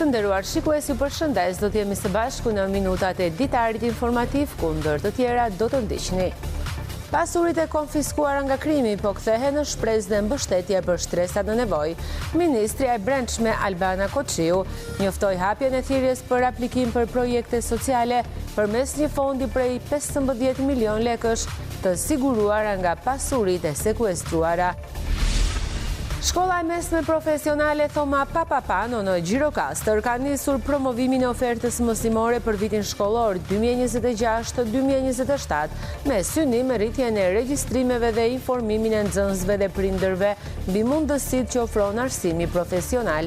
Të nderuar shikues, ju përshëndes, do t'jemi së bashku në minutat e ditarit informativ, ku ndër të tjera do të ndiqni. Pasurit e konfiskuara nga krimi po kthehen në shpresë dhe mbështetje për shtresat në nevojë. Ministria e Brendshme Albana Koçiu njoftoi hapjen e thirrjes për aplikim për projekte sociale përmes një fondi prej 15 milion lekësh të siguruara nga pasuritë e sekuestruara. Shkolla e mesme profesionale Thoma Papapano në Gjirokastër ka nisur promovimin e ofertës mësimore për vitin shkollor 2026-2027 me synim rritjen e regjistrimeve dhe informimin e nxënësve dhe prindërve mbi mundësitë që ofron arsimi profesional.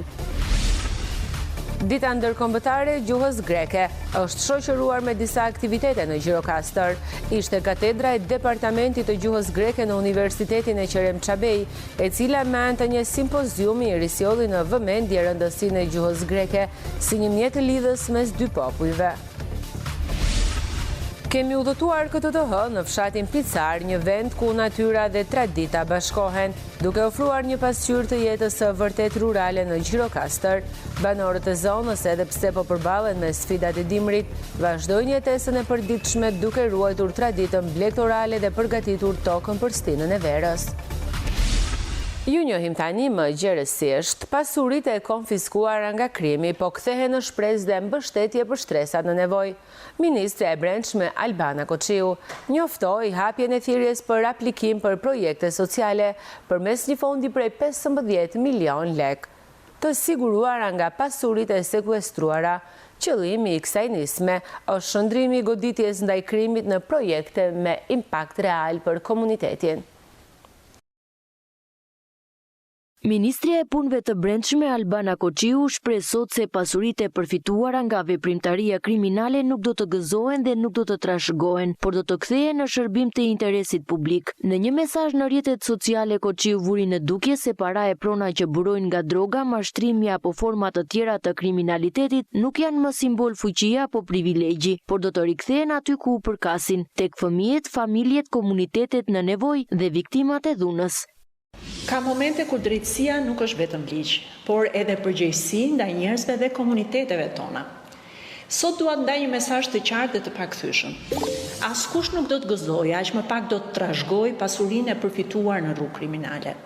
Dita ndërkombëtare gjuhës greke është shoqëruar me disa aktivitete në Gjirokastër. Ishte katedra e departamentit të gjuhës greke në Universitetin e Qerem Çabej, e cila mante një simpozium i risjolli në vëmendje rëndësinë e gjuhës greke si një mjet lidhës mes dy popujve. Kemi udhëtuar këtë të hënë në fshatin Picar, një vend ku natyra dhe tradita bashkohen, duke ofruar një pasqyrë të jetës së vërtet rurale në Gjirokastër. Banorët e zonës, edhe pse po përballen me sfidat e dimrit, vazhdojnë jetesën e përditshme duke ruajtur traditën blegtorale dhe përgatitur tokën për stinën e verës. Ju njohim tani më gjerësisht, pasuritë e konfiskuara nga krimi po kthehen në shpresë dhe mbështetje për shtresat në nevojë. Ministria e Brendshme Albana Koçiu njoftoi hapjen e thirrjes për aplikim për projekte sociale përmes një fondi prej 15 milion lekë të siguruara nga pasuritë e sekuestruara. Qëllimi i kësaj nisme është shndrimi i goditjes ndaj krimit në projekte me impakt real për komunitetin. Ministria e Punëve të Brendshme Albana Koçiu shpreh sot se pasuritë e përfituara nga veprimtaria kriminale nuk do të gëzohen dhe nuk do të trashëgohen, por do të kthehen në shërbim të interesit publik. Në një mesazh në rrjetet sociale, Koçiu vuri në dukje se para e prona që burojnë nga droga, mashtrimi apo forma të tjera të kriminalitetit nuk janë më simbol fuqie apo privilegji, por do të rikthehen aty ku u përkasin, tek fëmijët, familjet, komunitetet në nevojë dhe viktimat e dhunës. Ka momente kur drejtësia nuk është vetëm ligj, por edhe përgjegjësi ndaj njerëzve dhe komuniteteve tona. Sot dua të ndaj një mesazh të qartë dhe të pakthyeshëm. Askush nuk do të gëzojë, aq më pak do të trashëgojë pasurinë e përfituar në rrugë kriminale.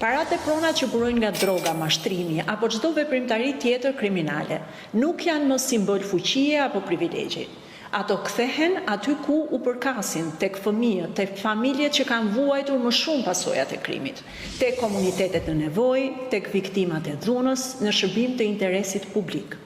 Paratë e pronat që burojnë nga droga, mashtrimi apo çdo veprimtari tjetër kriminale nuk janë më simbol fuqie apo privilegji. Ato kthehen aty ku u përkasin, tek fëmijët, tek familjet që kanë vuajtur më shumë pasojat e krimit, tek komunitetet në nevojë, tek viktimat e dhunës, në shërbim të interesit publik.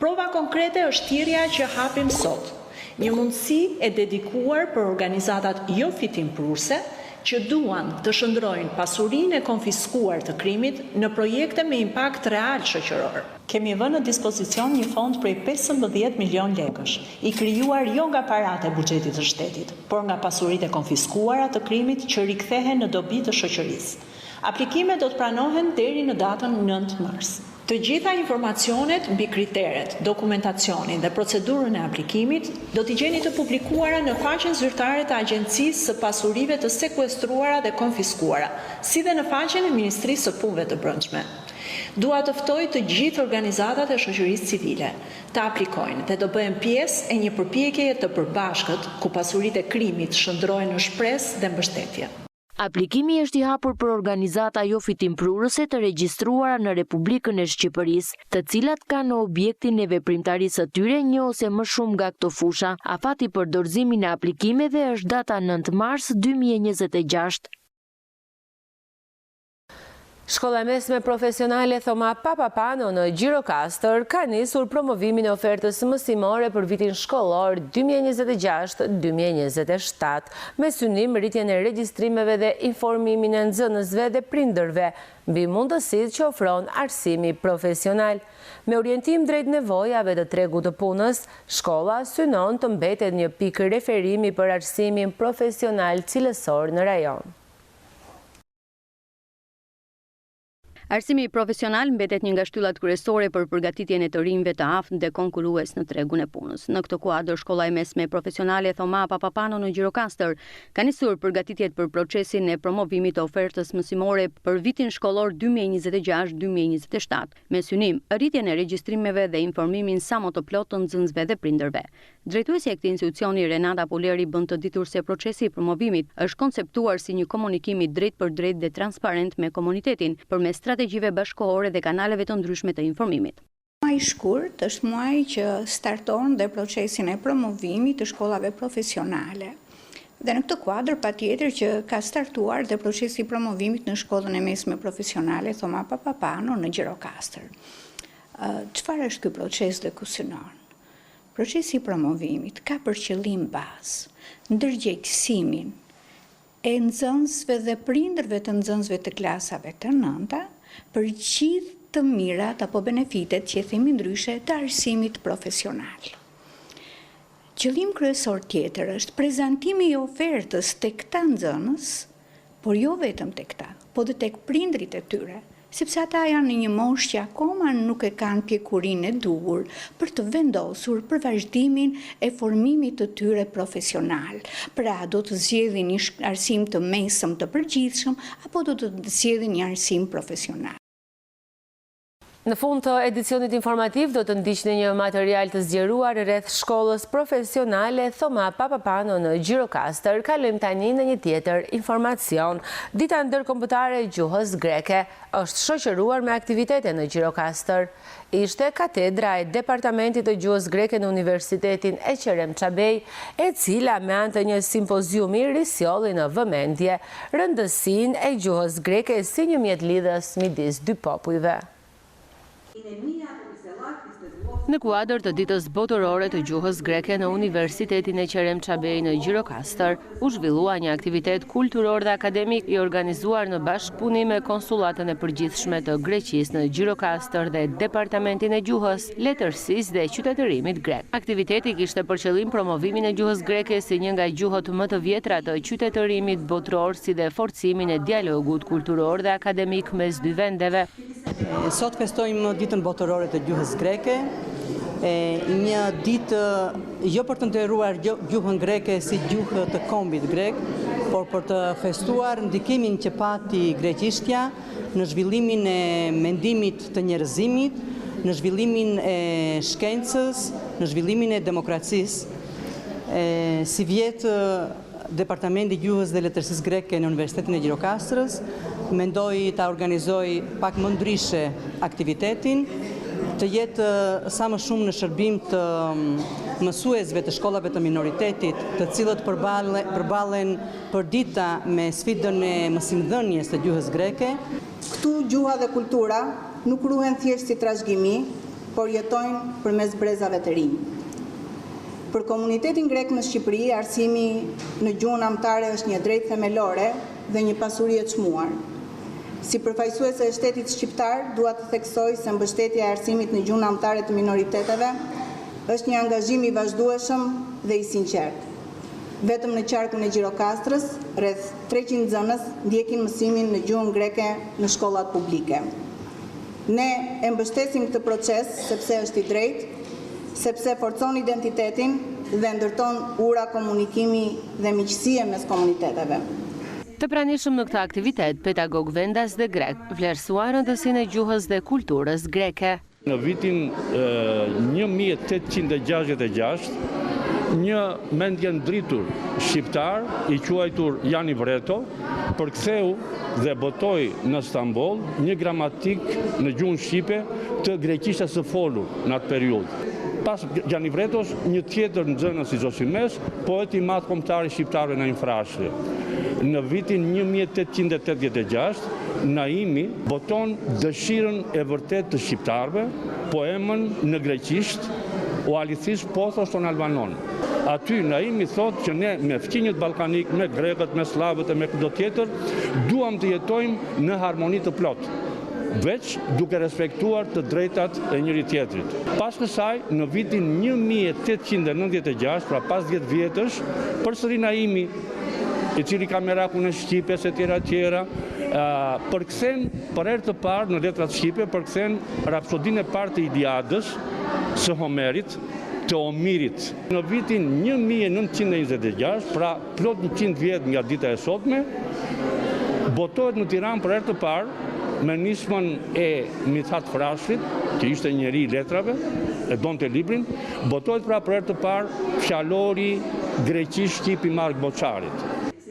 Prova konkrete është thirrja që hapim sot, një mundësi e dedikuar për organizatat jo fitimprurse që duan të shndrojnë pasurinë e konfiskuar të krimit në projekte me impakt real shoqëror. Kemi vënë në dispozicion një fond prej 15 milion lekësh, i krijuar jo nga paratë e buxhetit të shtetit, por nga pasuritë e konfiskuara të krimit që rikthehen në dobi të shoqërisë. Aplikimet do të pranohen deri në datën 9 mars. Të gjitha informacionet mbi kriteret, dokumentacionin dhe procedurën e aplikimit do t'i gjeni të publikuara në faqen zyrtare të Agjencisë së Pasurive të Sekuestruara dhe Konfiskuara, si dhe në faqen e Ministrisë së Punëve të Brendshme. Dua të ftoj të gjithë organizatat e shoqërisë civile të aplikojnë dhe do bëhen pjesë e një përpjekjeje të përbashkët ku pasuritë e krimit shndrohen në shpresë dhe mbështetje. Aplikimi është i hapur për organizata jo fitimprurëse të regjistruara në Republikën e Shqipërisë, të cilat kanë në objektin e veprimtarisë së tyre një ose më shumë nga këto fusha. Afati për dorëzimin e aplikimeve është data 9 mars 2026. Shkolla e mesme profesionale Thoma Papapano në Gjirokastër ka nisur promovimin e ofertës mësimore për vitin shkollor 2026-2027, me synim rritjen e regjistrimeve dhe informimin e nxënësve dhe prindërve mbi mundësitë që ofron arsimi profesional. Me orientim drejt nevojave të tregut të punës, shkolla synon të mbetet një pikë referimi për arsimin profesional cilësor në rajon. Arsimi profesional mbetet një nga shtyllat kryesore për përgatitjen e të rinjve të aftë dhe konkurrues në tregun e punës. Në këtë kuadër, shkolla e mesme profesionale Thoma Papapano në Gjirokastër ka nisur përgatitjet për procesin e promovimit të ofertës mësimore për vitin shkollor 2026-2027, me synim rritjen e regjistrimeve dhe informimin sa më të plotë të nxënësve dhe prindërve. Drejtuesi e këtij institucioni Renata Poleri bën të ditur se procesi i promovimit është konceptuar si një komunikim i drejt për drejt dhe transparent me komunitetin përmes strategjive bashkëkohore dhe kanaleve të ndryshme të informimit. Muaj i shkurt është muaj që starton dhe procesin e promovimit të shkollave profesionale. Dhe në këtë kuadër patjetër që ka startuar dhe procesi i promovimit në shkollën e mesme profesionale Thoma Papapano në Gjirokastër. Çfarë është ky proces dhe ku synon? Procesi i promovimit ka për qëllim bazë ndërgjegjësimin e nxënësve dhe prindërve të nxënësve të klasave të nënta për gjithë të mirat apo benefitet që themi ndryshe të arsimit profesional. Qëllim kryesor tjetër është prezantimi i ofertës tek këta nxënës, por jo vetëm tek ta, po dhe tek prindrit e tyre, sepse ata janë në një moshë që akoma nuk e kanë pjekurinë e duhur për të vendosur për vazhdimin e formimit të tyre profesional. Pra do të zgjedhin një arsim të mesëm të përgjithshëm apo do të zgjedhin një arsim profesional. Në fund të edicionit informativ do të ndiqni një material të zgjeruar rreth shkollës profesionale Thoma Papapano në Gjirokastër. Kalojmë tani në një tjetër informacion. Dita ndërkombëtare e gjuhës greke është shoqëruar me aktivitete në Gjirokastër. Ishte katedra e Departamentit të Gjuhës Greke në Universitetin e Qerem Çabej, e cila me anë të një simpoziumi risjolli në vëmendje rëndësinë e gjuhës greke si një mjetlidhës midis dy popujve. Në kuadër të ditës botërore të gjuhës greke në Universitetin e Qerem Çabej në Gjirokastër, u zhvillua një aktivitet kulturor dhe akademik i organizuar në bashkëpunim me Konsullatën e Përgjithshme të Greqisë në Gjirokastër dhe Departamentin e Gjuhës, Letërsisë dhe Qytetërimit grek. Aktiviteti kishte për qëllim promovimin e gjuhës greke si një nga gjuhët më të vjetra të qytetërimit botëror, si dhe forcimin e dialogut kulturor dhe akademik mes dy vendeve. Sot festojmë ditën botërore të gjuhës greke, një ditë jo për të nderuar gjuhën greke si gjuhë të kombit grek, por për të festuar ndikimin që pati greqishtja në zhvillimin e mendimit të njerëzimit, në zhvillimin e shkencës, në zhvillimin e demokracisë. Si vjetë Departamenti i Gjuhës dhe Letërsisë greke në Universitetin e Gjirokastrës mendoi ta organizoj pak më ndryshe aktivitetin, të jetë sa më shumë në shërbim të mësuesve të shkollave të minoritetit, të cilët përballen përdita me sfidën e mësimdhënies të gjuhës greke. Këtu gjuha dhe kultura nuk ruhen thjesht si trashëgimi, por jetojnë përmes brezave të rinj. Për komunitetin grek në Shqipëri, arsimi në gjuhën amtare është një drejtë themelore dhe një pasuri e çmuar. Si përfaqësuese e shtetit shqiptar, dua të theksoj se mbështetja e arsimit në gjuhën amtare të minoriteteve është një angazhim i vazhdueshëm dhe i sinqert. Vetëm në qarkun e Gjirokastrës, rreth 300 nxënës ndjekin mësimin në gjuhën greke në shkollat publike. Ne e mbështesim këtë proces sepse është i drejtë, sepse forcon identitetin dhe ndërton ura komunikimi dhe miqësie mes komuniteteve. Të pranishëm në këtë aktivitet, pedagog vendas dhe grek vlerësuar rëndësinë e gjuhës dhe kulturës greke. Në vitin 1866, një mendjendritur shqiptar i quajtur Jani Vreto përktheu dhe botoi në Stamboll një gramatik në gjuhën shqipe të greqishtës së folur në atë periudhë. Pas Jani Vretos, një tjetër nxënës i Zosimes, poet i madh kombëtar i shqiptarëve në infrashje. Në vitin 1886, Naimi boton dëshirën e vërtet të shqiptarëve, poemën në greqisht, o alicis pothos ton Albanon. Aty Naimi thot që ne me fqinjët ballkanik, me grekët, me slavët e me çdo tjetër, duam të jetojmë në harmoni të plotë, veç duke respektuar të drejtat e njëri tjetrit. Pas kësaj, në vitin 1896, pra pas 10 vjetësh, përsëri Naimi i cili ka merakun e Shqipes e tjera, përkthen për herë të parë në letrat shqipe, përkthen rapsodinë e parë të Iliadës së Homerit, të Omirit. Në vitin 1926, pra plot 100 vjet nga dita e sotme, botohet në Tiranë për herë të parë me nismën e Mithat Frashit, që ishte njeri i letrave, e donte librin, botohet pra për herë të parë fjalori greqisht-shqip i Mark Boçarit.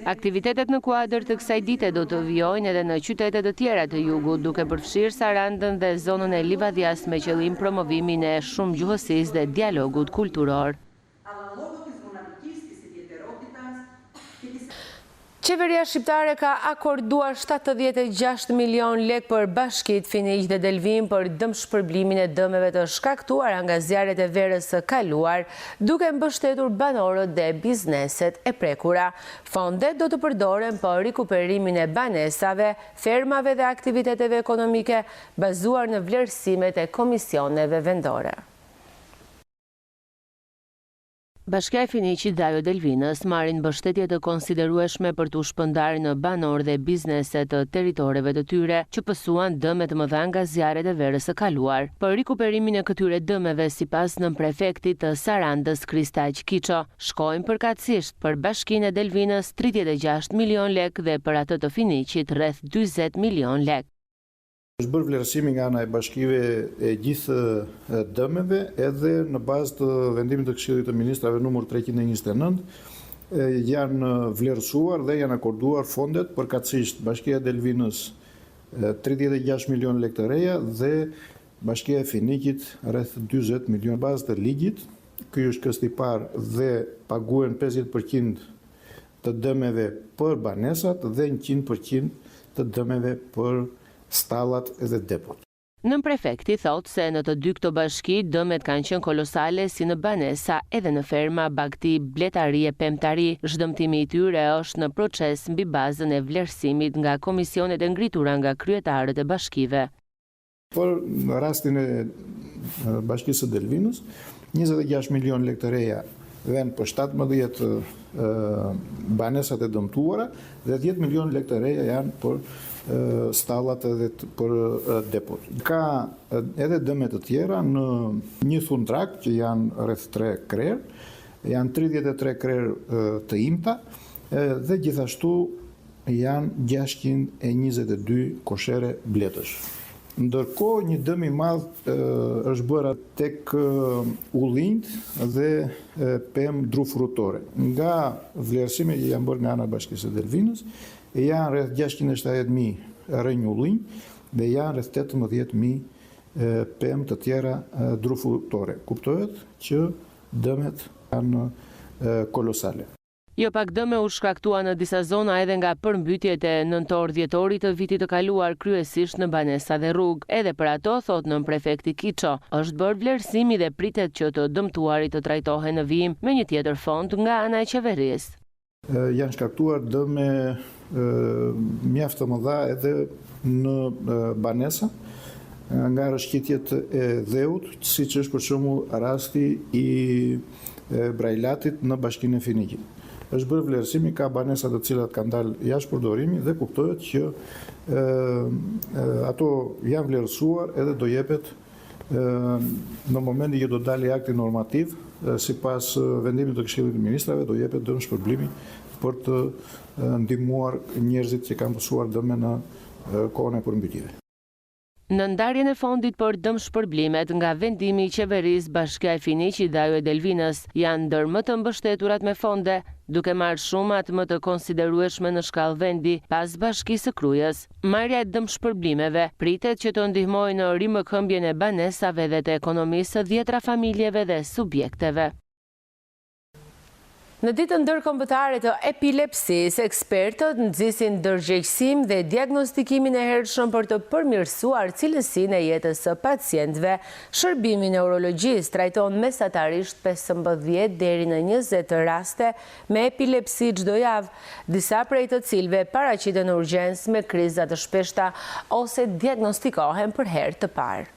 Aktivitetet në kuadër të kësaj dite do të vijojnë edhe në qytetet të tjera të jugut, duke përfshirë Sarandën dhe zonën e Livadias me qëllim promovimin e shumë gjuhësisë dhe dialogut kulturor. Qeveria shqiptare ka akorduar 76 milion lek për Bashkitë Finiq dhe Delvin për dëmshpërblimin e dëmeve të shkaktuara nga zjarret e verës së kaluar, duke mbështetur banorët dhe bizneset e prekura. Fondet do të përdoren për rikuperimin e banesave, fermave dhe aktiviteteve ekonomike bazuar në vlerësimet e komisioneve vendore. Bashkia e Finiqit dhe ajo Delvinës marrin mbështetje të konsiderueshme për t'u shpërndarë në banor dhe biznese të territoreve të tyre që pësuan dëme të mëdha nga zjarret e verës së kaluar. Për rikuperimin e këtyre dëmeve, sipas nënprefektit të Sarandës Kristaq Kiço, shkojnë përkatësisht për Bashkinë e Delvinës 36 milion lek dhe për atë të Finiqit rreth 40 milion lek. Është bërë vlerësimi nga ana e bashkive e gjithë dëmeve, edhe në bazë të vendimit të Këshillit të Ministrave numër 329, janë vlerësuar dhe janë akorduar fondet përkatësisht Bashkia e Delvinës 36 milion lek të reja dhe Bashkia e Finiqit rreth 40 milion. Bazë të ligjit, ky është kësti i parë dhe paguhen 50% të dëmeve për banesat dhe 100% të dëmeve për stallat edhe depot. Nënprefekti thotë se në të dy këto bashki dëmet kanë qenë kolosale si në banesa edhe në ferma, bagti, bletari e pemtari. Zhdëmtimi i tyre është në proces mbi bazën e vlerësimit nga komisionet e ngritura nga kryetarët e bashkive. Për në rastin e bashkisë së Delvinës, 26 milion lek të reja vend për 17 banesat e dëmtuara dhe 10 milion lek të reja janë për stallat edhe për depot. Ka edhe dëme të tjera në një thundrak që janë rreth 3 krerë, janë 33 krerë të imta dhe gjithashtu janë 622 koshere bletësh. Ndërkohë një dëm i madh është bërë tek ullinjt dhe pemë drufrutore. Nga vlerësimi që janë bërë nga ana e Bashkisë së Delvinës, janë rreth 670.000 rrënjë ullinj dhe janë rreth 18.000 pemë të tjera drufrutore. Kuptohet që dëmet janë kolosale. Jo pak dëme u shkaktua në disa zona edhe nga përmbytjet e nëntor-dhjetorit të vitit të kaluar, kryesisht në banesa dhe rrugë. Edhe për ato, thot nënprefekti Kiço, është bërë vlerësimi dhe pritet që të dëmtuarit të trajtohen në vijim me një tjetër fond nga ana e qeverisë. Janë shkaktuar dëme mjaft të mëdha edhe në banesa, nga rrëshqitjet e dheut, siç është për shembull rasti i Brajlatit në Bashkinë e Finiqit. Është bërë vlerësimi, ka banesa të cilat kanë dalë jashtë përdorimit dhe kuptohet që ato janë vlerësuar edhe do jepet në momentin që do dalë akti normativ, sipas vendimit të Këshillit të Ministrave, do jepet dëmshpërblimi për të ndihmuar njerëzit që kanë pësuar dëme në kohën e përmbytjeve. Në ndarjen e fondit për dëmshpërblimet nga vendimi i qeverisë, Bashkia e Finiqit dhe ajo e Delvinës janë ndër më të mbështeturat me fonde, duke marrë shumat më të konsiderueshme në shkallë vendi pas Bashkisë së Krujës. Marrja e dëmshpërblimeve pritet që të ndihmojë në rimëkëmbjen e banesave dhe të ekonomisë së dhjetra familjeve dhe subjekteve. Në ditën ndërkombëtare të epilepsisë, ekspertët nxisin ndërgjegjësim dhe diagnostikimin e hershëm për të përmirësuar cilësinë e jetës së pacientëve. Shërbimi neurologjisë trajton mesatarisht 15 deri në 20 raste me epilepsi çdo javë, disa prej të cilëve paraqiten në urgjencë me kriza të shpeshta ose diagnostikohen për herë të parë.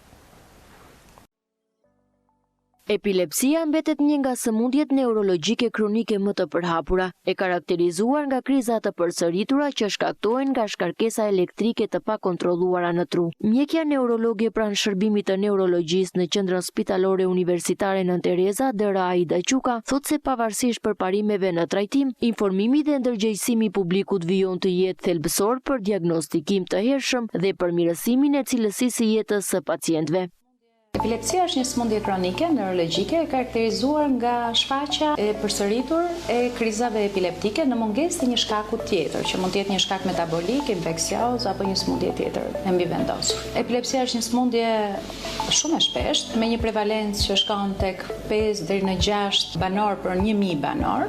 Epilepsia mbetet një nga sëmundjet neurologjike kronike më të përhapura, e karakterizuar nga kriza të përsëritura që shkaktohen nga shkarkesa elektrike të pakontrolluara në tru. Mjekja neurologe pranë shërbimit të neurologjisë në Qendrën Spitalore Universitare Nën Tereza, Dra Aida Quka, thot se pavarësisht përparimeve në trajtim, informimi dhe ndërgjegjësimi i publikut vijon të jetë thelbësor për diagnostikim të hershëm dhe përmirësimin e cilësisë së jetës së pacientëve. Epilepsia është një sëmundje kronike neurologjike e karakterizuar nga shfaqja e përsëritur e krizave epileptike në mungesë të një shkaku tjetër, që mund të jetë një shkak metabolik, infeksioz apo një sëmundje tjetër e mbivendosur. Epilepsia është një sëmundje shumë e shpeshtë me një prevalencë që shkon tek 5 deri në 6 banor për 1000 banor.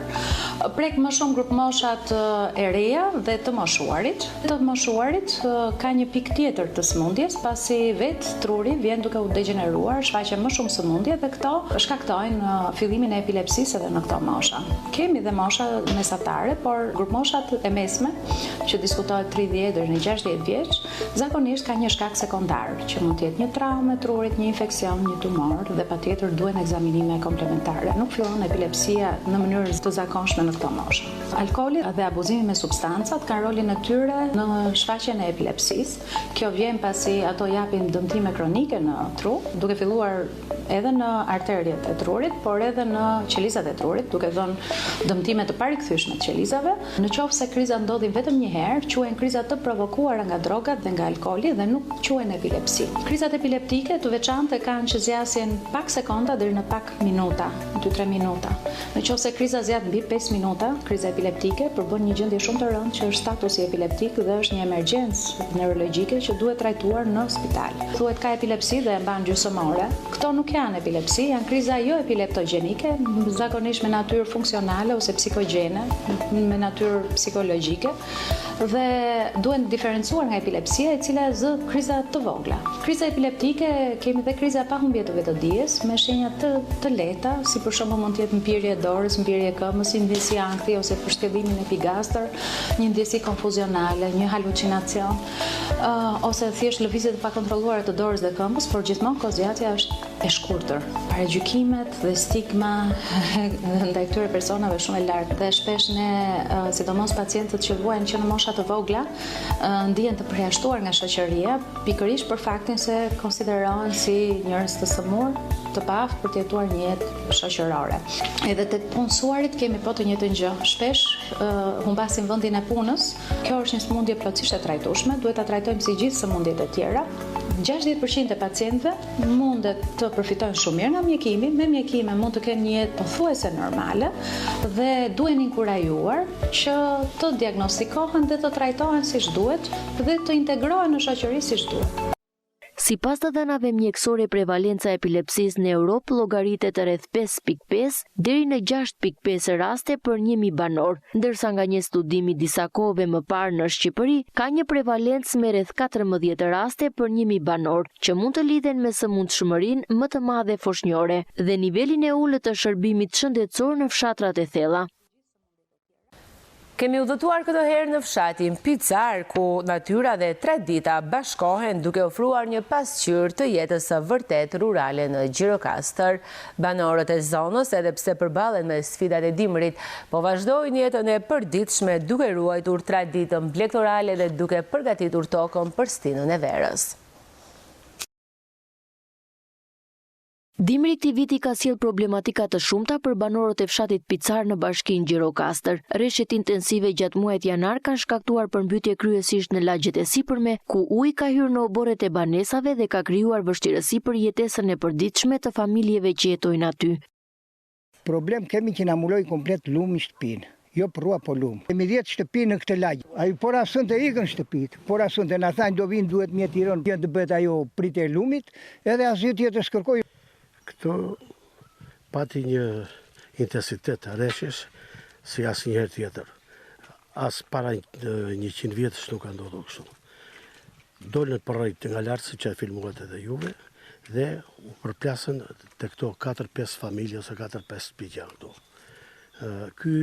Prek më shumë grup moshat e reja dhe të moshuarit. Të moshuarit ka një pikë tjetër të sëmundjes, pasi vetë truri vjen duke u degeneruar, shfaqen më shumë sëmundje dhe këto shkaktojnë fillimin e epilepsisë edhe në këto mosha. Kemi dhe mosha mesatare, por grup moshat e mesme, që diskutohet 30 deri në 60 vjeç, zakonisht ka një shkak sekondar, që mund të jetë një traumë e trurit, një infeksion, një tumor dhe patjetër duhen ekzaminime komplementare. Nuk fillon epilepsia në mënyrë të zakonshme në këto mosha. Alkooli dhe abuzimi me substancat kanë rolin e tyre në shfaqjen e epilepsisë. Kjo vjen pasi ato japin dëmtime kronike në tru, duke filluar edhe në arteriet e trurit, por edhe në qelizat e trurit, duke dhënë dëmtime të parikthyer të qelizave. Në qoftë se kriza ndodhin vetëm një herë, quhen kriza të provokuara nga drogat dhe nga alkooli dhe nuk quhen epilepsi. Krizat epileptike të veçantë kanë që zgjasin pak sekonda deri në pak minuta, 2-3 minuta. Në qoftë se kriza zgjat mbi 5 minuta, kriza epileptike përbën një gjendje shumë të rëndë që është statusi epileptik dhe është një emergjencë neurologjike që duhet trajtuar në spital. Thuhet ka epilepsi dhe e mban gjysmore. Këto nuk janë epilepsi, janë kriza jo epileptogjenike, zakonisht me natyrë funksionale ose psikogjene, me natyrë psikologjike, dhe duhen diferencuar nga epilepsia e cila zë kriza të vogla. Kriza epileptike kemi dhe kriza pa humbje të vetëdijes me shenja të lehta, si për shembull mund të jetë mpirje e dorës, mpirje e këmbës, ndjesi ankthi ose përshkellimin epigastër, një ndjesi konfuzionale, një halucinacion, ose thjesht lëvizje të pakontrolluara të dorës dhe këmbës, por gjithmonë kozgjatja është e shkurtër. Paragjykimet dhe stigma ndaj këtyre personave shumë e lartë dhe shpesh ne, sidomos pacientët që vuajnë që në mosha të vogla, ndihen të përjashtuar nga shoqëria, pikërisht për faktin se konsiderohen si njerëz të sëmur, të paaft për të jetuar një jetë shoqërore. Edhe tek punësuarit kemi po të njëjtën gjë. Shpesh humbasin vendin e punës. Kjo është një sëmundje plotësisht e trajtueshme, duhet ta trajtojmë si gjithë sëmundjet e tjera. 60% e pacientëve mundet të përfitojnë shumë mirë nga mjekimi, me mjekime mund të kenë një jetë pothuajse normale dhe duhen inkurajuar që të diagnostikohen dhe të trajtohen siç duhet dhe të integrohen në shoqëri siç duhet. Sipas të dhënave mjekësore, prevalenca e epilepsisë në Europë llogaritet rreth 5.5 deri në 6.5 raste për 1000 banor, ndërsa nga një studim i disa kohëve më parë në Shqipëri ka një prevalencë me rreth 14 raste për 1000 banor, që mund të lidhen me sëmundshmërinë më të madhe foshnjore dhe nivelin e ulët të shërbimit shëndetësor në fshatrat e thella. Kemi udhëtuar këtë herë në fshatin Picar, ku natyra dhe tradita bashkohen duke ofruar një pasqyrë të jetës së vërtet rurale në Gjirokastër. Banorët e zonës, edhe pse përballen me sfidat e dimrit, po vazhdojnë jetën e përditshme duke ruajtur traditën blegtorale dhe duke përgatitur tokën për stinën e verës. Dimri i këtij viti ka sjellë problematika të shumta për banorët e fshatit Picar në bashkinë Gjirokastër. Rreshtet intensive gjatë muajit janar kanë shkaktuar përmbytje kryesisht në lagjet e sipërme, ku uji ka hyrë në oborret e banesave dhe ka krijuar vështirësi për jetesën e përditshme të familjeve që jetojnë aty. Problem kemi që na mbuloi komplet lumi i shtëpinë. Jo prua po lumë. Kemi 10 shtëpi në këtë lagje. Ai por asun të ikën shtëpit, por asun të na thanë do vinë duhet mjet i rënë, të bëhet ajo pritje e lumit, edhe asgjë tjetër s'kërkoj. Këto pati një intensitet rreshjesh si asnjëherë tjetër. As para 100 vjetësh nuk ka ndodhur kështu. Dolën për rrejt nga lartë, si që e filmuat edhe juve, dhe u përplasën të këto 4-5 familje ose 4-5 shtëpi këtu. Ky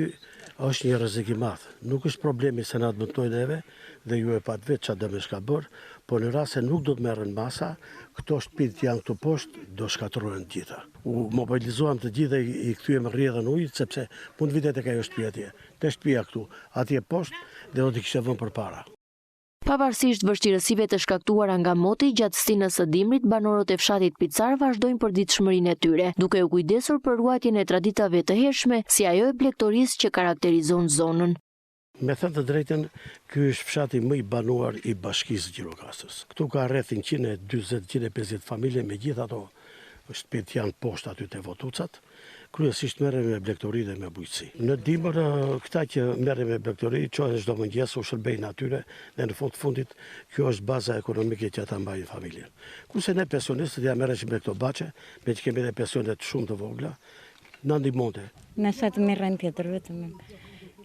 është një rrezik i madh. Nuk është problemi se na dëmtojnë neve dhe ju e pat vetë çfarë dëmesh ka bërë, por në rast se nuk do të merren masa, këto shtëpit janë këtu poshtë, do shkatërrohen të gjitha. U mobilizuam të gjitha, i kthyem rrjedhën ujit, sepse mund vitet tek ajo shtëpi atje. Te shtëpia këtu, atje poshtë, dhe do t'i kishte vënë përpara. Pavarësisht vështirësive të shkaktuara nga moti gjatë stinës së dimrit, banorët e fshatit Picar vazhdojnë përditshmërinë e tyre, duke u kujdesur për ruajtjen e traditave të hershme, si ajo e blegtorisë që karakterizon zonën. Me thënë të drejtën, ky është fshati më i banuar i bashkisë Gjirokastës. Këtu ka rreth 140-150 familje, me gjithë ato shtëpit janë poshtë aty te Votucat. Kryesisht merrem me blegtori dhe me bujqësi. Në dimër, këta që merren me blegtori, çohen çdo mëngjes, u shërbejnë atyre dhe në fund fundit kjo është baza ekonomike që ata mbajnë familjen. Kurse ne pensionistët ja merreshim me këto baçe, me që kemi edhe pensionet shumë të vogla, na ndihmonte. Me sa të merrem tjetër vetëm.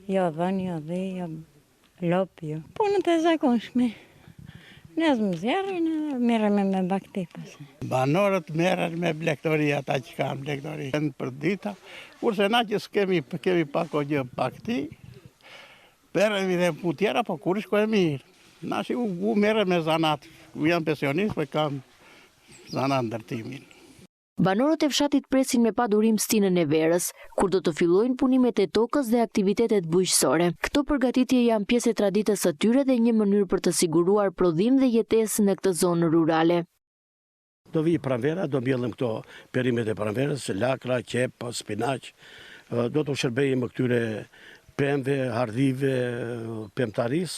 Jo dhën, jo dhe, jo lop, jo. Punët e zakonshme. Ne zjarrin, merrem me bakti pas. Banorët merren me blegtori, ata që kanë blegtori për dita, kurse na që kemi pak o gjë bakti, merremi dhe pu tjera, po kur shko e mirë. Na që u merrem me zanat, u janë pensionist, po kam zanat ndërtimin. Banorët e fshatit presin me padurim stinën e verës, kur do të fillojnë punimet e tokës dhe aktivitetet bujqësore. Këto përgatitje janë pjesë e traditës së tyre dhe një mënyrë për të siguruar prodhim dhe jetesë në këtë zonë rurale. Do vi pranvera, do mbjellëm këto perimet e pranverës, lakra, qep, spinaq, do të shërbejmë këtyre pemëve, hardhive, pemtaris.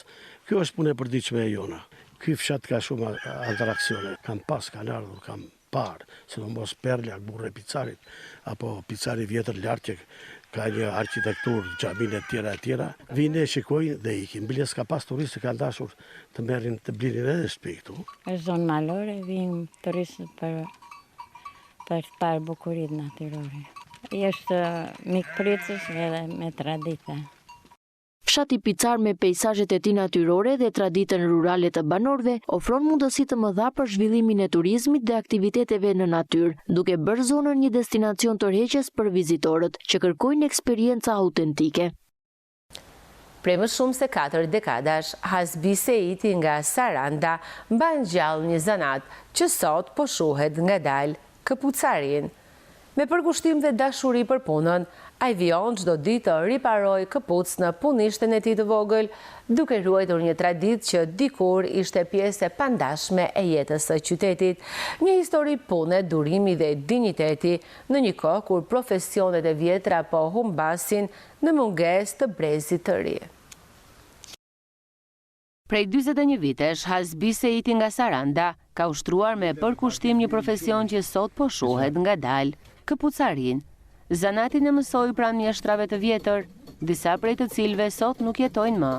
Kjo është punë e përditshme e jona. Ky fshat ka shumë atraksione, kam ardhur, kam parë, se do mos Perlja, burre Picarit, apo Picari vjetër lartë që ka një arkitektur, xhamin e tjera, vine, shikojnë dhe ikin. Biles ka pas turistë që kanë dashur të merrin të blinin edhe shtëpi këtu. Është zonë malore, vinë turistët për parë bukuritë natyrore. Është mikpritës edhe me tradita. Fshati Picar me pejsazhet e tij natyrore dhe traditën rurale të banorëve ofron mundësi të mëdha për zhvillimin e turizmit dhe aktiviteteve në natyrë, duke bërë zonën një destinacion tërheqës për vizitorët që kërkojnë eksperjenca autentike. Prej më shumë se 4 dekadash, Hasbi Seiti nga Saranda mban gjallë një zanat që sot po shohet ngadalë, këpucarin. Me përkushtim dhe dashuri për punën, ai vijon çdo ditë të riparoj këpuc në punishten e tij të vogël, duke ruajtur një traditë që dikur ishte pjesë e pandashme e jetës së qytetit. Një histori pune, durimi dhe dinjiteti në një kohë kur profesionet e vjetra po humbasin në mungesë të brezit të ri. Prej 41 vitesh, Hasbi Seiti nga Saranda ka ushtruar me përkushtim një profesion që sot po shohet ngadalë, këpucarin. Zanatin e mësoi pranë mjeshtrave të vjetër, disa prej të cilëve sot nuk jetojnë më,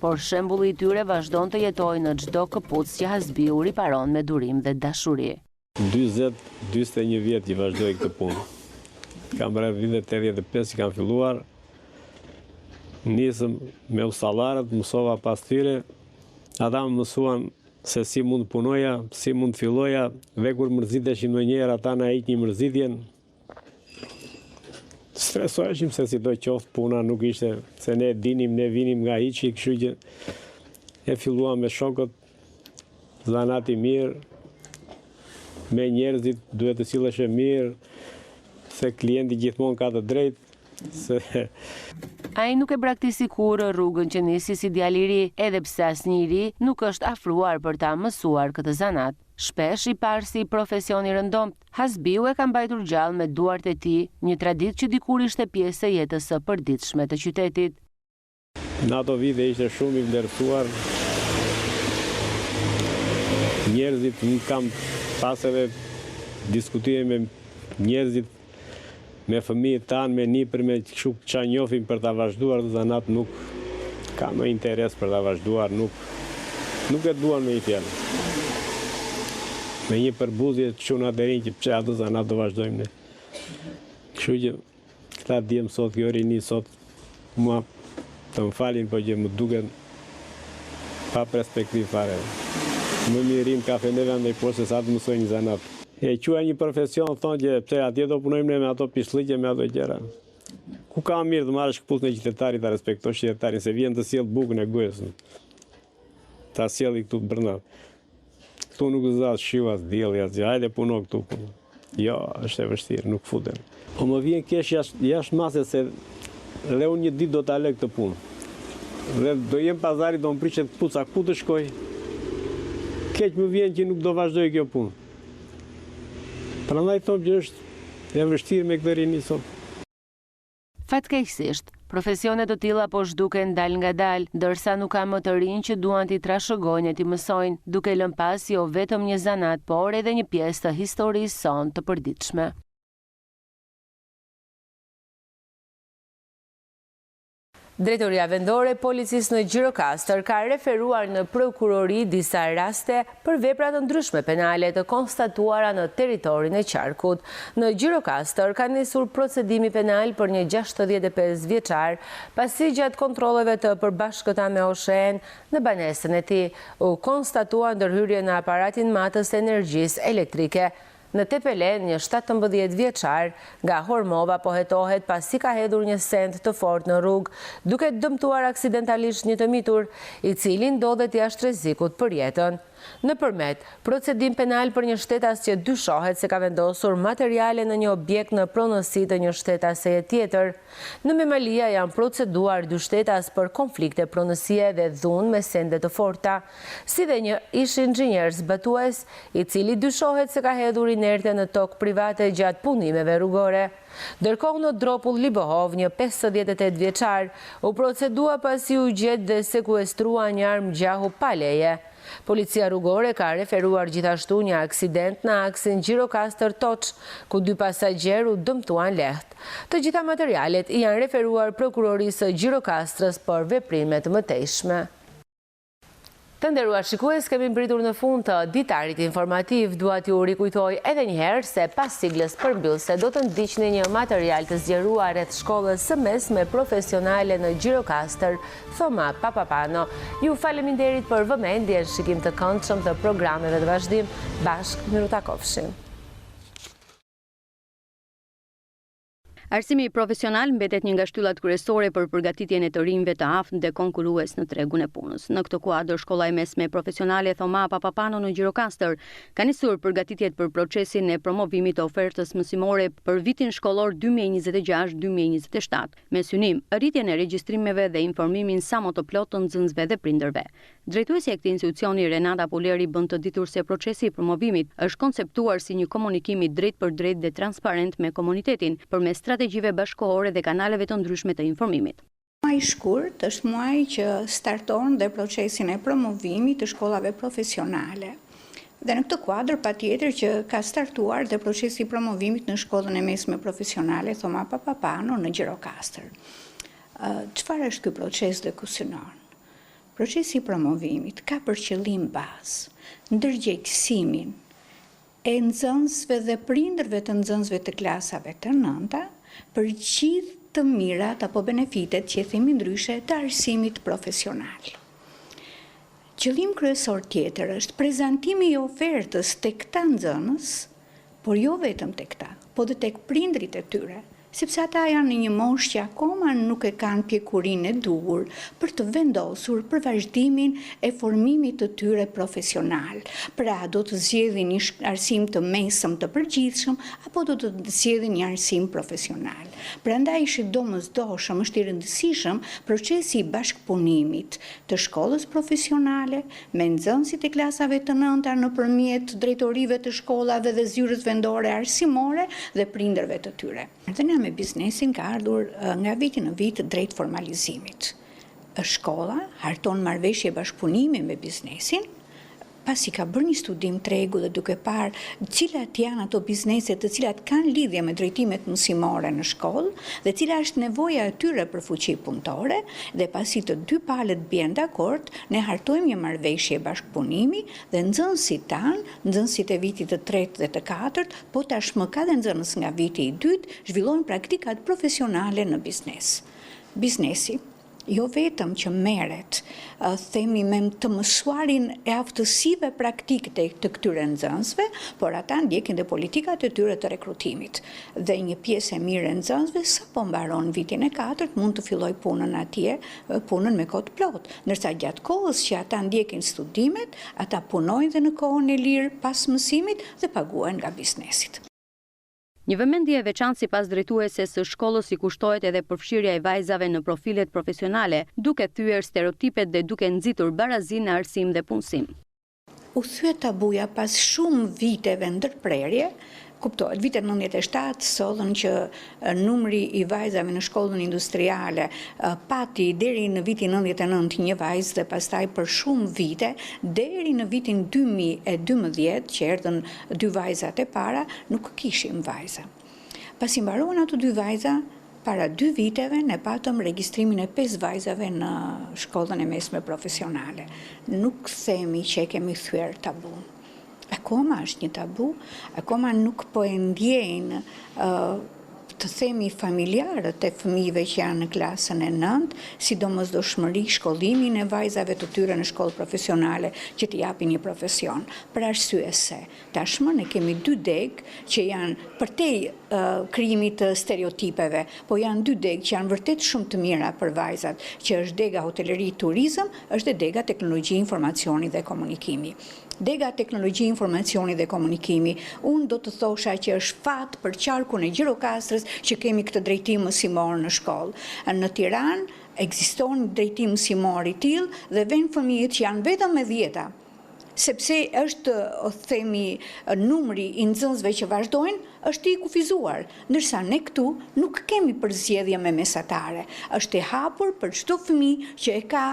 por shembulli i tyre vazhdon të jetojë në çdo këpuc që Hasbiu riparon me durim dhe dashuri. 20-21 vjet që vazhdoj këtë punë. Kam rreth 85 që kam filluar. Nisëm me usallarët, mësova pas tyre. Ata më mësuan se si mund punoja, si mund filloja, dhe kur mërziteshin më njëherë ata na hiqnin mërzitjen. Stresoheshim se si do qoftë puna, nuk ishte se ne dinim, ne vinim nga hiqi, kështu që e filluam me shokët, zanati mirë, me njerëzit duhet të sillesh mirë, se klienti gjithmonë ka të drejtë. Ai nuk e braktisi kurrë rrugën që nisi si djalë i ri, edhe pse asnjëri nuk është afruar për ta mësuar këtë zanat. Shpesh i parë si profesion i rëndomt, Hasbiu e ka mbajtur gjallë me duart e tij një traditë që dikur ishte pjesë e jetës së përditshme të qytetit. Në ato vite ishte shumë i vlerësuar. Njerëzit nuk kam pas edhe diskutime me njerëzit, me fëmijët tanë, me nipër, me kështu qa njofim për ta vazhduar të zanat, nuk ka më interes për ta vazhduar, nuk e duan me i fjalë. Me një përbuzje të quna të rinjë që pse ato zanat të vazhdojmë ne. Kështu që këta djemë sot, kjo rini sot, mua të më falin, po që më duken pa perspektiv fare. Më mirim kafeneve ndaj poshtë se sa të mësoj një zanat. E qua një profesion, thonë që pse atje do punojmë ne me ato pisllike, me ato gjëra. ku ka mirë të marrësh këpucën e qytetarit, ta respektosh qytetarin, se vjen të sjell bukën e gojës. Ta sjelli këtu brenda. Këtu nuk zas shiu as dielli as gjë, hajde puno këtu. Jo, është e vështirë, nuk futen. Po më vjen keq jashtë mase se dhe unë një ditë do ta lë këtë punë. Dhe do jem pazari, do më prishet këpuca, ku të shkoj? Keq më vjen që nuk do vazhdoj kjo punë. Prandaj thonë që është e vështirë me këtë rini sot. Fatkeqësisht, profesionet të tilla po zhduken dal nga dal, ndërsa nuk ka më të rinj që duan t'i trashëgojnë e t'i mësojnë, duke lënë pas jo vetëm një zanat, por edhe një pjesë të historisë son të përditshme. Drejtoria vendore e policisë në Gjirokastër ka referuar në prokurori disa raste për vepra të ndryshme penale të konstatuara në territorin e qarkut. Në Gjirokastër ka nisur procedimi penal për një 65 vjeçar, pasi gjatë kontrolleve të përbashkëta me OSHE-n në banesën e tij u konstatua ndërhyrje në aparatin matës energjisë elektrike. Në Tepelen, një 17 vjeçar nga Hormova po hetohet pasi ka hedhur një send të fortë në rrugë, duke dëmtuar aksidentalisht një të mitur, i cili ndodhet jashtë rrezikut për jetën. Nëpërmjet procedim penal për një shtetas që dyshohet se ka vendosur materiale në një objekt në pronësi të një shtetaseje tjetër. Në Memalia janë proceduar 2 shtetas për konflikte pronësie dhe dhunë me sende të forta, si dhe një ish inxhinier zbatues, i cili dyshohet se ka hedhur inerte në tokë private gjatë punimeve rrugore. Ndërkohë në Dropull Libohov, një 58 vjeçar, u procedua pasi u gjet dhe sekuestrua një armë gjahu pa leje. Policia rrugore ka referuar gjithashtu një aksident në aksin Gjirokastër-Toç, ku 2 pasagjerë u dëmtuan lehtë. Të gjitha materialet i janë referuar prokurorisë së Gjirokastrës për veprime të mëtejshme. Të nderuar shikues, kemi mbritur në fund të ditarit informativ. Dua t'ju rikujtoj edhe një herë se pas siglës përmbyllëse do të ndiqni një material të zgjeruar rreth shkollës së mesme profesionale në Gjirokastër, Thoma Papapano. Ju faleminderit për vëmendjen, shikim të këndshëm të programeve të vazhdim. Bashkë miru takofshim. Arsimi profesional mbetet një nga shtyllat kryesore për përgatitjen e të rinjve të aftë dhe konkurrues në tregun e punës. Në këtë kuadër, shkolla e mesme profesionale Thoma Papapano në Gjirokastër ka nisur përgatitjet për procesin e promovimit të ofertës mësimore për vitin shkollor 2026-2027, me synim rritjen e regjistrimeve dhe informimin sa më të plotë të nxënësve dhe prindërve. Drejtuesi e këtij institucioni Renata Puleri bën të ditur se procesi i promovimit është konceptuar si një komunikim i drejt për drejt dhe transparent me komunitetin përmes strategjive bashkëkohore dhe kanaleve të ndryshme të informimit. Muaj i shkurt është muaj që starton dhe procesin e promovimit të shkollave profesionale. Dhe në këtë kuadër patjetër që ka startuar dhe procesi i promovimit në shkollën e mesme profesionale Thoma Papapano në Gjirokastër. Çfarë është ky proces dhe ku synon? Procesi i promovimit ka për qëllim bazë ndërgjegjësimin e nxënësve dhe prindërve të nxënësve të klasave të nënta për gjithë të mirat apo benefitet që themi ndryshe të arsimit profesional. Qëllim kryesor tjetër është prezantimi i ofertës tek këta nxënës, por jo vetëm tek këta, po dhe tek prindrit e tyre, sepse ata janë në një moshë që akoma nuk e kanë pjekurinë e duhur për të vendosur për vazhdimin e formimit të tyre profesional. Pra, do të zgjedhin një arsim të mesëm të përgjithshëm apo do të zgjedhin një arsim profesional. Prandaj është domosdoshëm, është i rëndësishëm procesi i bashkëpunimit të shkollës profesionale me nxënësit e klasave të nënta nëpërmjet drejtorive të shkollave dhe zyrës vendore arsimore dhe prindërve të tyre. Me biznesin ka ardhur nga viti në vit drejt formalizimit. Shkolla harton marrëveshje bashkëpunimi me biznesin, pasi ka bërë një studim tregu dhe duke parë cilat janë ato bizneset të cilat kanë lidhje me drejtimet mësimore në shkollë dhe cila është nevoja e tyre për fuqi punëtore, dhe pasi të dy palët bien dakord, ne hartojmë një marrëveshje bashkëpunimi dhe nxënësit tanë, nxënësit e vitit të 3 dhe të 4, po tashmë ka dhe nxënës nga viti i 2, zhvillojnë praktikat profesionale në biznes. Biznesi jo vetëm që merret, themi me të mësuarin e aftësive praktike të këtyre nxënësve, por ata ndjekin dhe politikat e tyre të rekrutimit. Dhe një pjesë e mirë e nxënësve sapo mbaron vitin e 4 mund të filloj punën atje, punën me kohë plot, ndërsa gjatë kohës që ata ndjekin studimet, ata punojnë dhe në kohën e lirë pas mësimit dhe paguhen nga biznesit. Një vëmendje e veçantë sipas drejtueses së shkollës i kushtohet edhe përfshirja e vajzave në profilet profesionale, duke thyer stereotipet dhe duke nxitur barazi në arsim dhe punësim. U thye tabuja pas shumë viteve ndërprerje. Kuptohet, vitet 97 sollën që numri i vajzave në shkollën industriale pati deri në vitin 99 një vajzë dhe pastaj për shumë vite deri në vitin 2012 që erdhën 2 vajzat e para nuk kishim vajza. Pasi mbaruan ato 2 vajza, para 2 viteve ne patëm regjistrimin e 5 vajzave në shkollën e mesme profesionale. Nuk themi që e kemi thyer tabu. Akoma është një tabu, akoma nuk po e ndjejnë të themi familjarët e fëmijëve që janë në klasën e 9, sidomosdoshmëri shkollimin e vajzave të tyre në shkollë profesionale që t'i japin një profesion. Për arsye se tashmë ne kemi 2 degë që janë përtej krijimit të stereotipeve, po janë 2 degë që janë vërtet shumë të mira për vajzat, që është dega hoteleri turizëm, është dhe dega teknologji, informacioni dhe komunikimi. Dega teknologji, informacioni dhe komunikimi, unë do të thosha që është fat për qarkun e Gjirokastrës që kemi këtë drejtim mësimor në shkollë. Në Tiranë ekziston drejtim mësimor i tillë dhe vënë fëmijët që janë vetëm me 10, sepse është, themi, numri i nxënësve që vazhdojnë është i kufizuar, ndërsa ne këtu nuk kemi përzgjedhje me mesatare. Është e hapur për çdo fëmijë që e ka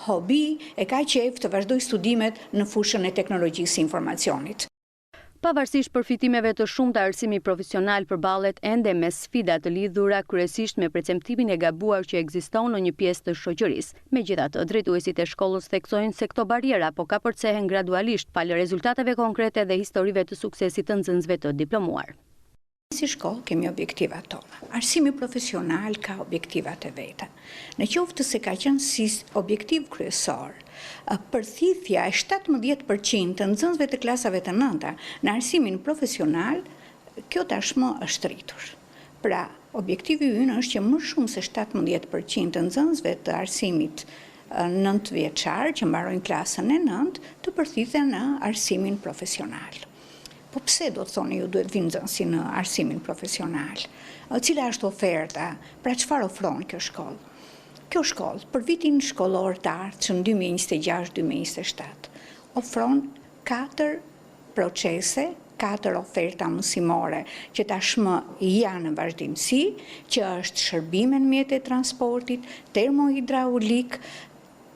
hobi, e ka qejf të vazhdojë studimet në fushën e teknologjisë së informacionit. Pavarësisht përfitimeve të shumta, arsimi profesional përballet ende me sfida të lidhura kryesisht me perceptimin e gabuar që ekziston në një pjesë të shoqërisë. Megjithatë, drejtuesit e shkollës theksojnë se këto bariera po kapërcehen gradualisht palë rezultateve konkrete dhe historive të suksesit të nxënësve të diplomuar. Si shkollë kemi objektivat tona. Arsimi profesional ka objektivat e veta. Në qoftë se ka qenë si objektiv kryesor, përthithja e 17% të nxënësve të klasave të 9 në arsimin profesional, kjo tashmë është rritur. Pra, objektivi ynë është që më shumë se 17% të nxënësve të arsimit 9 vjeçar që mbarojnë klasën e 9 të përthithen në arsimin profesional. Po pse do të thoni ju duhet vinë nxënësi në arsimin profesional? Cila është oferta? Pra çfarë ofron kjo shkollë? Kjo shkollë për vitin shkollor të ardhshëm 2026-2027 ofron 4 procese, 4 oferta mësimore që tashmë janë në vazhdimsi, që është shërbime në mjete transportit, termohidraulik,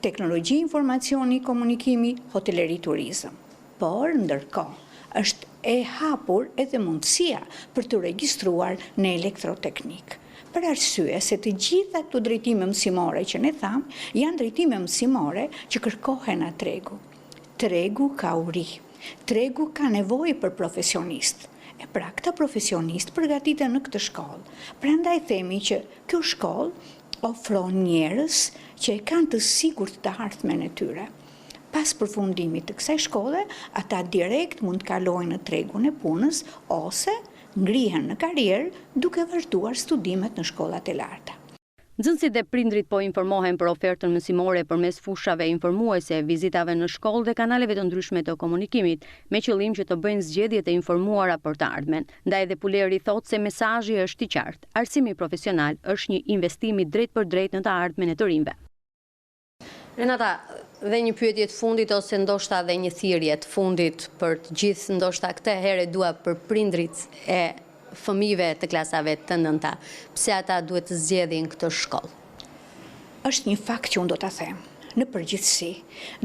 teknologji, informacioni, komunikimi, hoteleri, turizëm. Por ndërkohë është e hapur edhe mundësia për të regjistruar në elektroteknik. Për arsye se të gjitha këto drejtime mësimore që ne thamë, janë drejtime mësimore që kërkohen nga tregu. Tregu ka uri, tregu ka nevojë për profesionistë. E pra këta profesionistë përgatiten në këtë shkollë. Prandaj themi që kjo shkollë ofron njerëz që e kanë të sigurt të ardhmen e tyre. Pas përfundimit të kësaj shkolle, ata direkt mund të kalojnë në tregun e punës ose ngrihen në karrierë duke vazhduar studimet në shkollat e larta. Nxënësit dhe prindrit po informohen për ofertën mësimore përmes fushave informuese, vizitave në shkollë dhe kanaleve të ndryshme të komunikimit, me qëllim që të bëjnë zgjedhje të informuara për të ardhmen. Ndaj dhe Puleri thotë se mesazhi është i qartë. Arsimi profesional është një investim i drejt për drejt në të ardhmen e të rinjve. Renata, dhe një pyetje të fundit ose ndoshta dhe një thirrje të fundit për të gjithë, ndoshta këtë herë dua për prindrit e fëmijëve të klasave të 9-ta, pse ata duhet të zgjedhin këtë shkollë? Është një fakt që unë do ta them. Në përgjithësi,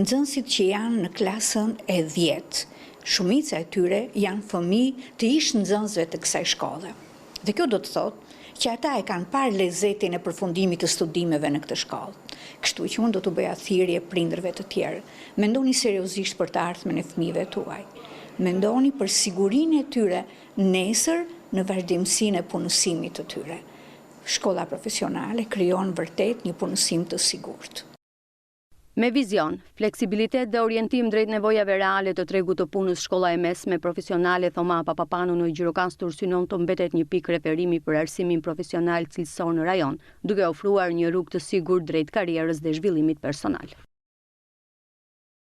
nxënësit që janë në klasën e 10, shumica e tyre janë fëmijë të ish nxënësve të kësaj shkolle. Dhe kjo do të thotë që ata e kanë parë lezetin e përfundimit të studimeve në këtë shkollë. Kështu që unë do të bëja thirrje prindërve të tjerë. Mendoni seriozisht për të ardhmen e fëmijëve tuaj. Mendoni për sigurinë e tyre nesër në vazhdimsinë e punësimit të tyre. shkolla profesionale krijon vërtet një punësim të sigurt. Me vizion, fleksibilitet dhe orientim drejt nevojave reale të tregut të punës, shkolla e mesme profesionale Thoma Papapanu në Gjirokastër synon të mbetet një pikë referimi për arsimin profesional cilësor në rajon, duke ofruar një rrugë të sigurt drejt karrierës dhe zhvillimit personal.